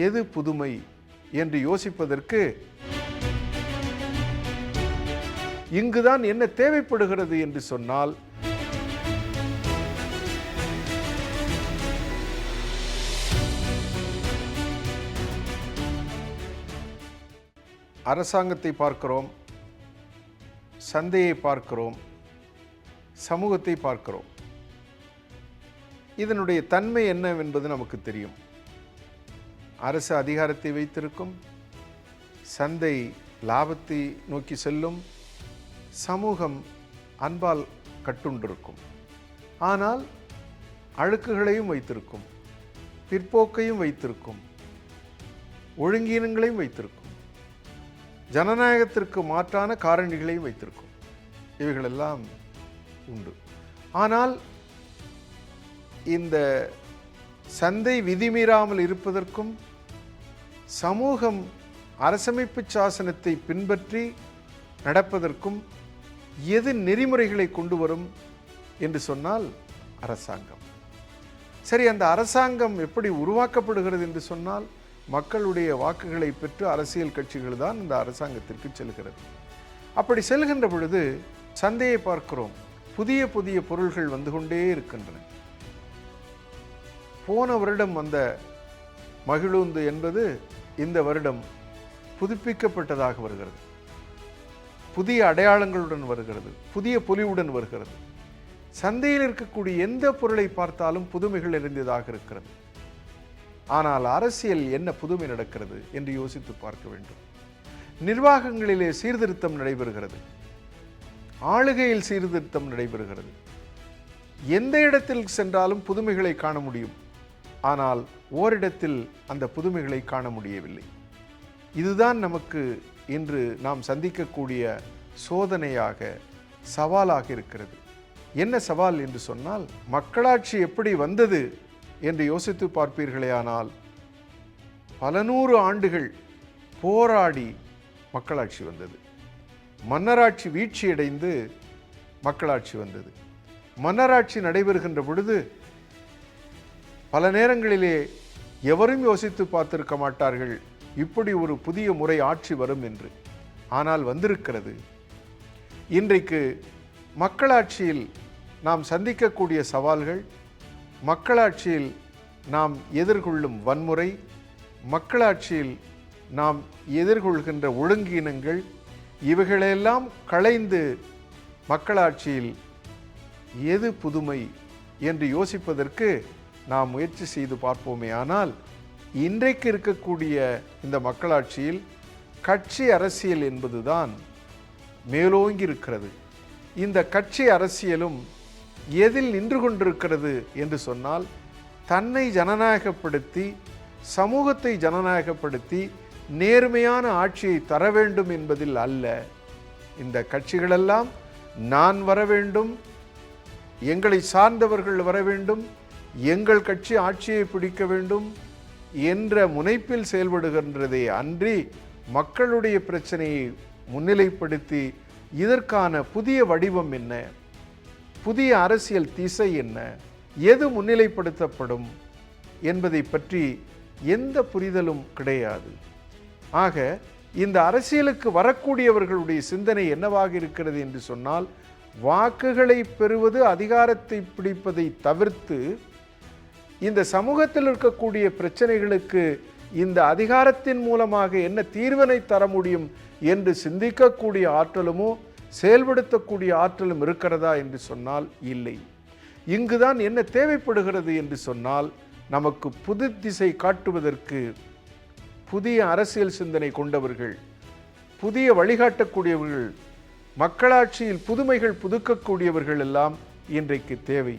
எது புதுமை என்று யோசிப்பதற்கு இங்குதான் என்ன தேவைப்படுகிறது என்று சொன்னால், அரசாங்கத்தை பார்க்கிறோம், சந்தையை பார்க்கிறோம், சமூகத்தை பார்க்கிறோம். இதனுடைய தன்மை என்னவென்பது நமக்கு தெரியும். அரசு அதிகாரத்தை வைத்திருக்கும், சந்தை லாபத்தை நோக்கி செல்லும், சமூகம் அன்பால் கட்டுண்டிருக்கும். ஆனால் அழுக்குகளையும் வைத்திருக்கும், பிற்போக்கையும் வைத்திருக்கும், ஒழுங்கீனங்களையும் வைத்திருக்கும், ஜனநாயகத்திற்கு மாற்றான காரணிகளையும் வைத்திருக்கும். இவைகளெல்லாம் உண்டு. ஆனால் இந்த சந்தை விதிமீறாமல் இருப்பதற்கும், சமூகம் அரசமைப்பு சாசனத்தை பின்பற்றி நடப்பதற்கும் எது நெறிமுறைகளை கொண்டு வரும் என்று சொன்னால் அரசாங்கம். சரி, அந்த அரசாங்கம் எப்படி உருவாக்கப்படுகிறது என்று சொன்னால், மக்களுடைய வாக்குகளை பெற்று அரசியல் கட்சிகள் தான் இந்த அரசாங்கத்திற்கு செல்கிறது. அப்படி செல்கின்ற பொழுது சந்தையை பார்க்கிறோம், புதிய புதிய பொருள்கள் வந்து கொண்டே இருக்கின்றன. போன வருடம் வந்த மகிழுந்து என்பது இந்த வருடம் புதுப்பிக்கப்பட்டதாக வருகிறது, புதிய அடையாளங்களுடன் வருகிறது, புதிய பொலிவுடன் வருகிறது. சந்தையில் இருக்கக்கூடிய எந்த பொருளை பார்த்தாலும் புதுமைகள் நிறைந்ததாக இருக்கிறது. ஆனால் அரசியல் என்ன புதுமை நடக்கிறது என்று யோசித்து பார்க்க வேண்டும். நிர்வாகங்களிலே சீர்திருத்தம் நடைபெறுகிறது, ஆளுகையில் சீர்திருத்தம் நடைபெறுகிறது. எந்த இடத்தில் சென்றாலும் புதுமைகளை காண முடியும். ஆனால் ஓரிடத்தில் அந்த புதுமைகளை காண முடியவில்லை. இதுதான் நமக்கு இன்று நாம் சந்திக்கக்கூடிய சோதனையாக, சவாலாக இருக்கிறது. என்ன சவால் என்று சொன்னால், மக்களாட்சி எப்படி வந்தது என்று யோசித்து பார்ப்பீர்களே ஆனால், பல நூறு ஆண்டுகள் போராடி மக்களாட்சி வந்தது. மன்னராட்சி வீழ்ச்சியடைந்து மக்களாட்சி வந்தது. மன்னராட்சி நடைபெறுகின்ற பொழுது பல நேரங்களிலே எவரும் யோசித்து பார்த்திருக்க மாட்டார்கள் இப்படி ஒரு புதிய முறை ஆட்சி வரும் என்று. ஆனால் வந்திருக்கிறது. இன்றைக்கு மக்களாட்சியில் நாம் சந்திக்கக்கூடிய சவால்கள், மக்களாட்சியில் நாம் எதிர்கொள்ளும் வன்முறை, மக்களாட்சியில் நாம் எதிர்கொள்கின்ற ஒழுங்கீனங்கள், இவைகளெல்லாம் களைந்து மக்களாட்சியில் எது புதுமை என்று யோசிப்பதற்கு நாம் முயற்சி செய்து பார்ப்போமே. ஆனால் இன்றைக்கு இருக்கக்கூடிய இந்த மக்களாட்சியில் கட்சி அரசியல் என்பதுதான் மேலோங்கி இருக்கிறது. இந்த கட்சி அரசியலும் எதில் நின்று கொண்டிருக்கிறது என்று சொன்னால், தன்னை ஜனநாயகப்படுத்தி, சமூகத்தை ஜனநாயகப்படுத்தி நேர்மையான ஆட்சியை தர வேண்டும் என்பதில் அல்ல. இந்த கட்சிகளெல்லாம் நான் வர வேண்டும், எங்களை சார்ந்தவர்கள் வர வேண்டும், எங்கள் கட்சி ஆட்சியை பிடிக்க வேண்டும் என்ற முனைப்பில் செயல்படுகின்றதே அன்றி, மக்களுடைய பிரச்சனையை முன்னிலைப்படுத்தி இதற்கான புதிய வடிவம் என்ன, புதிய அரசியல் திசை என்ன, எது முன்னிலைப்படுத்தப்படும் என்பதை பற்றி எந்த புரிதலும் கிடையாது. ஆக இந்த அரசியலுக்கு வரக்கூடியவர்களுடைய சிந்தனை என்னவாக இருக்கிறது என்று சொன்னால், வாக்குகளை பெறுவது, அதிகாரத்தை பிடிப்பதை தவிர்த்து இந்த சமூகத்தில் இருக்கக்கூடிய பிரச்சனைகளுக்கு இந்த அதிகாரத்தின் மூலமாக என்ன தீர்வினை தர முடியும் என்று சிந்திக்கக்கூடிய ஆற்றலுமோ செயல்படுத்தக்கூடிய ஆற்றலும் இருக்கிறதா என்று சொன்னால் இல்லை. இங்குதான் என்ன தேவைப்படுகிறது என்று சொன்னால், நமக்கு புது திசை காட்டுவதற்கு புதிய அரசியல் சிந்தனை கொண்டவர்கள், புதிய வழிகாட்டக்கூடியவர்கள், மக்களாட்சியில் புதுமைகள் புதுக்கக்கூடியவர்கள் எல்லாம் இன்றைக்கு தேவை.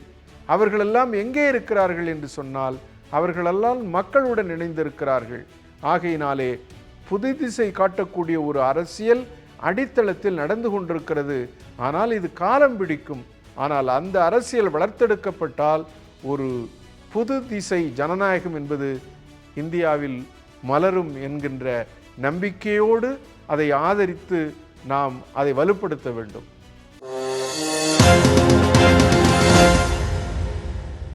அவர்களெல்லாம் எங்கே இருக்கிறார்கள் என்று சொன்னால், அவர்களெல்லாம் மக்களுடன் இணைந்திருக்கிறார்கள். ஆகையினாலே புது திசை காட்டக்கூடிய ஒரு அரசியல் அடித்தளத்தில் நடந்து கொண்டிருக்கிறது. ஆனால் இது காலம் பிடிக்கும். ஆனால் அந்த அரசியல் வளர்த்தெடுக்கப்பட்டால் ஒரு புது திசை ஜனநாயகம் என்பது இந்தியாவில் மலரும் என்கின்ற நம்பிக்கையோடு அதை ஆதரித்து நாம் அதை வலுப்படுத்த வேண்டும்.